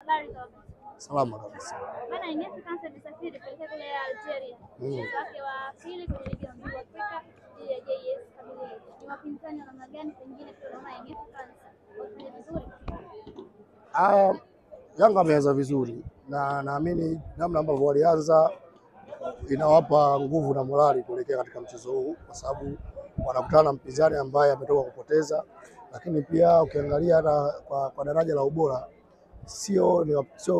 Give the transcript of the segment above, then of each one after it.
Habari za wakati. Salama kabisa. Bana, Young Africans imesafiri kuelekea kule Algeria. Mchezo wake wa pili kwenye ligi ya mabingwa Afrika dhidi ya JS Kabylie. Ni wapinzani wa namna gani pengine tunaona Young Africans wafanye vizuri? Yanga ameanza vizuri na naamini namna ambavyo walianza inawapa nguvu na morali kuelekea katika mchezo huu, kwa sababu wanakutana na mpinzani ambaye ametoka kupoteza, lakini pia ukiangalia hata kwa daraja la ubora sio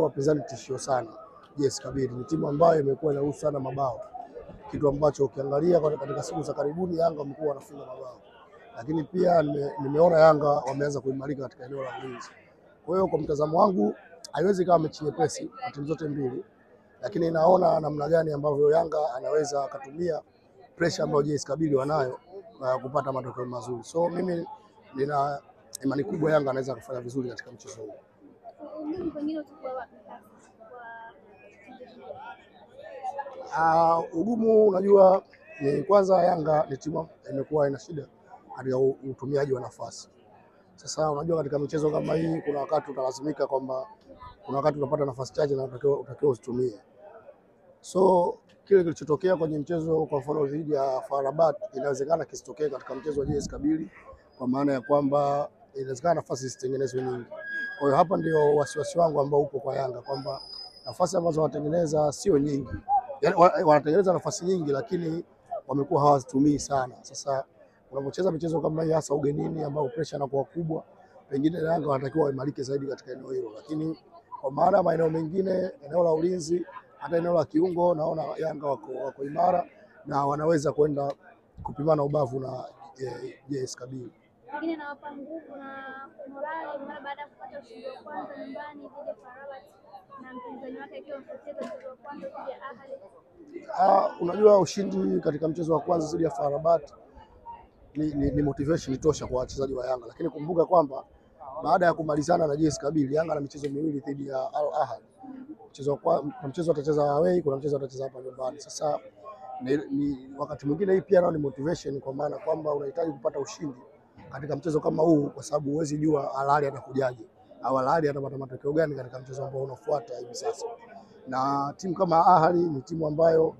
wapinzani tishio sana. JS Kabylie ni timu ambayo imekuwa inaruhusu sana mabao, kitu ambacho ukiangalia katika siku za karibuni Yanga wamekuwa wanafunga mabao, lakini pia nimeona Yanga wameanza kuimarika katika eneo la ulinzi. Kwa hiyo kwa mtazamo wangu haiwezi kama mechi nyepesi kwa timu zote mbili, lakini naona namna gani ambavyo Yanga anaweza akatumia pressure ambayo JS Kabylie wanayo na kupata matokeo mazuri. So mimi nina imani kubwa Yanga anaweza kufanya vizuri katika mchezo huu. Ugumu unajua ni kwanza, Yanga ni timu imekuwa ina shida katika utumiaji wa nafasi. Sasa unajua katika michezo kama hii kuna wakati utalazimika kwamba kuna wakati unapata nafasi chache na utakiwa usitumie. So kile kilichotokea kwenye mchezo kwa mfano dhidi ya FAR Rabat inawezekana kisitokee katika mchezo wa JS Kabylie, kwa maana ya kwamba inawezekana nafasi zisitengenezwe nyingi. Kwa hiyo hapa ndio wasiwasi wangu ambao upo kwa Yanga, kwamba nafasi ambazo wanatengeneza sio nyingi. Yaani wanatengeneza nafasi nyingi lakini wamekuwa hawazitumii sana. Sasa unapocheza michezo kama hii hasa ugenini ambao pressure inakuwa kubwa, pengine Yanga wanatakiwa waimarike zaidi katika eneo hilo, lakini kwa maana maeneo mengine, eneo la ulinzi, hata eneo la kiungo, naona Yanga wako imara na wanaweza kwenda kupimana ubavu na JS Kabylie. Lakini anawapa nguvu na morali mara baada ya kupata ushindi wa kwanza nyumbani dhidi ya FAR Rabat na mpinzani wake akiwa mpoteza mchezo wa kwanza dhidi ya Ahly. Unajua ushindi katika mchezo wa kwanza dhidi ya FAR Rabat ni motivation tosha kwa wachezaji wa Yanga, lakini kumbuka kwamba baada ya kumalizana na JS Kabylie, Yanga na michezo miwili dhidi ya Al Ahly. Mchezo atacheza away, kuna mchezo atacheza hapa nyumbani. Sasa ni wakati mwingine hii pia nao ni motivation, kwa maana kwamba unahitaji kupata ushindi katika mchezo kama huu, kwa sababu huwezi jua Al Ahly atakujaje au Al Ahly atapata matokeo gani katika mchezo ambao unafuata hivi sasa. Na timu kama Ahly ni timu ambayo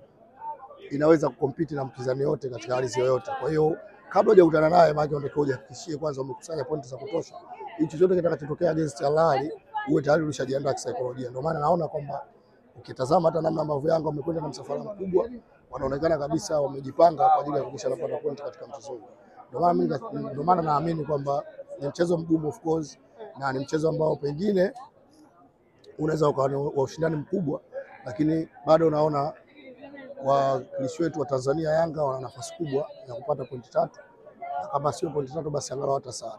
inaweza kukompiti na mpinzani yote katika hali yoyote. Kwa hiyo kabla hujakutana naye, maana unatakiwa uhakikishie kwanza umekusanya pointi za kutosha, ili chochote kitakachotokea against Al Ahly uwe tayari ulishajiandaa kisaikolojia. Ndio maana naona kwamba ukitazama hata namna ambavyo Yanga wamekwenda na msafara mkubwa, wanaonekana kabisa wamejipanga kwa ajili ya kuhakikisha wanapata pointi katika mchezo huu. Ndio maana naamini kwamba ni mchezo mgumu of course, na ni mchezo ambao pengine unaweza ukawa wa ushindani mkubwa, lakini bado naona wakilishi wetu wa Tanzania Yanga wana nafasi kubwa ya kupata pointi 3, na kama sio pointi 3 basi angalau hata sare.